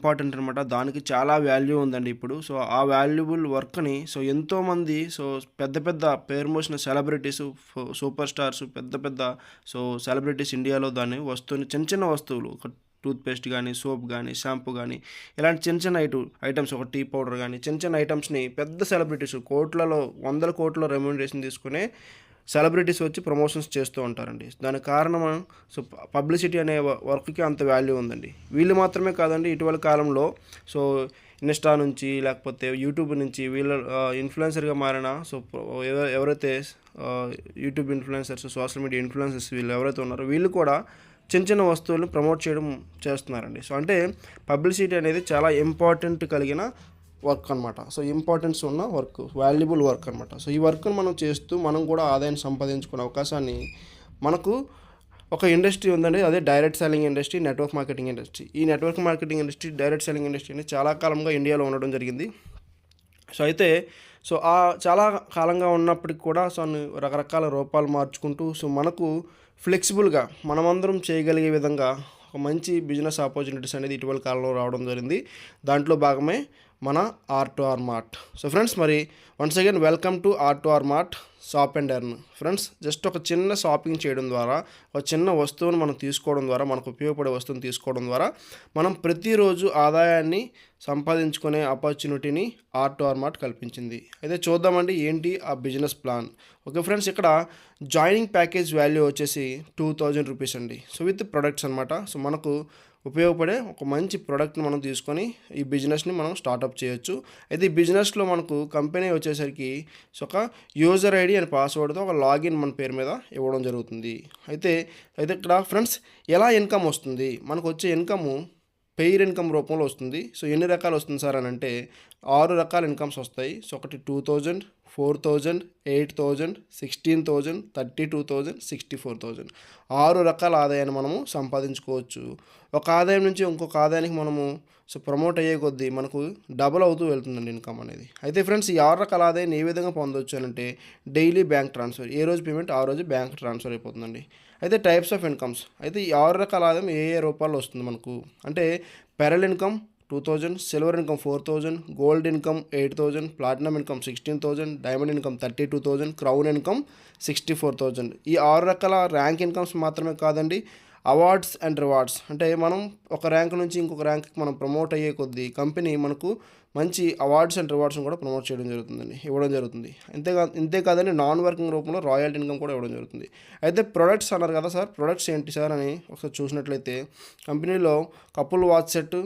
Important అనమాట. దానికి చాలా వాల్యూ ఉందండి ఇప్పుడు. సో, ఆ వాల్యుబుల్ వర్క్‌ని ఎంతోమంది పెద్ద పెద్ద పేరు మోసిన సెలబ్రిటీసు, సూపర్ స్టార్స్ పెద్ద పెద్ద సెలబ్రిటీస్ ఇండియాలో దాన్ని వస్తువుని చిన్న చిన్న వస్తువులు ఒక టూత్ పేస్ట్ గానీ, సోప్ గానీ, షాంపూ గానీ ఇలాంటి చిన్న చిన్న ఐటెమ్స్ ఒక టీ పౌడర్ గానీ, చిన్న చిన్న ఐటెమ్స్‌ని పెద్ద సెలబ్రిటీస్ కోట్లలో, వందల కోట్ల రెమ్యూనరేషన్ తీసుకునే సెలబ్రిటీస్ వచ్చి ప్రమోషన్స్ చేస్తూ ఉంటారండి. దానికి కారణం పబ్లిసిటీ అనే వర్క్‌కి అంత వాల్యూ ఉందండి. వీళ్ళు మాత్రమే కాదండి, ఇటీవల కాలంలో సో ఇన్‌స్టా నుంచి లేకపోతే యూట్యూబ్ నుంచి వీళ్ళు ఇన్‌ఫ్లుయెన్సర్‌గా మారిన ఎవరైతే YouTube influencers, social media influencers వీళ్ళు ఎవరైతే ఉన్నారో వీళ్ళు కూడా చిన్న చిన్న వస్తువులను ప్రమోట్ చేయడం చేస్తున్నారండి. అంటే పబ్లిసిటీ అనేది చాలా ఇంపార్టెంట్ కలిగిన వర్క్ అనమాట. ఇంపార్టెన్స్ ఉన్న వర్క్, వాల్యుబుల్ వర్క్ అనమాట. ఈ వర్క్‌ని మనం చేస్తూ మనం కూడా ఆదాయాన్ని సంపాదించుకునే అవకాశాన్ని మనకు ఒక ఇండస్ట్రీ ఉందండి. అదే direct selling industry, network marketing industry. ఈ network marketing industry, direct selling industry అనేది చాలా కాలంగా ఇండియాలో ఉండడం జరిగింది. అయితే చాలా కాలంగా ఉన్నప్పటికి కూడా రకరకాల రూపాలు మార్చుకుంటూ మనకు ఫ్లెక్సిబుల్‌గా మనమందరం చేయగలిగే విధంగా ఒక మంచి బిజినెస్ ఆపర్చునిటీస్ అనేది ఇటీవల కాలంలో రావడం జరిగింది. దాంట్లో భాగమే మన R2R మార్ట్. ఫ్రెండ్స్, మరి once again welcome to R2R mart shop and earn. Friends, just ఒక చిన్న షాపింగ్ చేయడం ద్వారా, ఒక చిన్న వస్తువును మనం తీసుకోవడం ద్వారా, మనకు ఉపయోగపడే వస్తువును తీసుకోవడం ద్వారా మనం ప్రతిరోజు ఆదాయాన్ని సంపాదించుకునే ఆపర్చునిటీని R2R మార్ట్ కల్పించింది. అయితే చూద్దామండి ఏంటి ఆ బిజినెస్ ప్లాన్. ఓకే ఫ్రెండ్స్, ఇక్కడ జాయినింగ్ ప్యాకేజ్ వాల్యూ వచ్చేసి 2000 రూపీస్ అండి. విత్ ప్రొడక్ట్స్ అనమాట. మనకు ఉపయోగపడే ఒక మంచి ప్రోడక్ట్ని మనం తీసుకొని ఈ బిజినెస్ని మనం స్టార్టప్ చేయొచ్చు. అయితే ఈ బిజినెస్లో మనకు కంపెనీ వచ్చేసరికి ఒక యూజర్ ఐడి అండ్ పాస్వర్డ్తో ఒక లాగిన్ మన పేరు మీద ఇవ్వడం జరుగుతుంది. అయితే ఇక్కడ ఫ్రెండ్స్ ఎలా ఇన్కమ్ వస్తుంది, మనకు వచ్చే ఇన్కము పెయిర్ ఇన్కమ్ రూపంలో వస్తుంది. ఎన్ని రకాలు వస్తుంది సార్ అని అంటే 6 రకాల ఇన్కమ్స్ వస్తాయి. ఒకటి 2000, 4000, 8000, 16,000, 32,000, 64,000. 6 రకాల ఆదాయాన్ని మనము సంపాదించుకోవచ్చు. ఒక ఆదాయం నుంచి ఇంకొక ఆదాయానికి మనము ప్రమోట్ అయ్యే కొద్దీ మనకు డబుల్ అవుతూ వెళ్తుందండి ఇన్కమ్ అనేది. అయితే ఫ్రెండ్స్, ఈ 6 రకాల ఆదాయాన్ని ఏ విధంగా పొందవచ్చు అని అంటే డైలీ బ్యాంక్ ట్రాన్స్ఫర్, ఏ రోజు పేమెంట్ ఆ రోజు బ్యాంక్ ట్రాన్స్ఫర్ అయిపోతుందండి. అయితే టైప్స్ ఆఫ్ ఇన్కమ్స్, అయితే ఈ 6 రకాల ఆదాయం ఏ రూపాల్లో వస్తుంది మనకు అంటే pearl income 2000, silver income 4000, gold income 8000, platinum income 16,000, diamond income 32,000, crown income 64,000. ఈ 6 రకాల ర్యాంక్ ఇన్కమ్స్ మాత్రమే కాదండి, అవార్డ్స్ అండ్ రివార్డ్స్, అంటే మనం ఒక ర్యాంక్ నుంచి ఇంకొక ర్యాంక్కి మనం ప్రమోట్ అయ్యే కొద్దీ కంపెనీ మనకు మంచి అవార్డ్స్ అండ్ రివార్డ్స్ని కూడా ప్రమోట్ చేయడం జరుగుతుందండి, ఇవ్వడం జరుగుతుంది. ఇంతే కాదండి, నాన్ వర్కింగ్ రూపంలో రాయల్టీ ఇన్కమ్ కూడా ఇవ్వడం జరుగుతుంది. అయితే ప్రొడక్ట్స్ అన్నారు కదా సార్, ప్రొడక్ట్స్ ఏంటి సార్ అని ఒకసారి చూసినట్లయితే కంపెనీలో కపుల్ వాచ్ సెట్,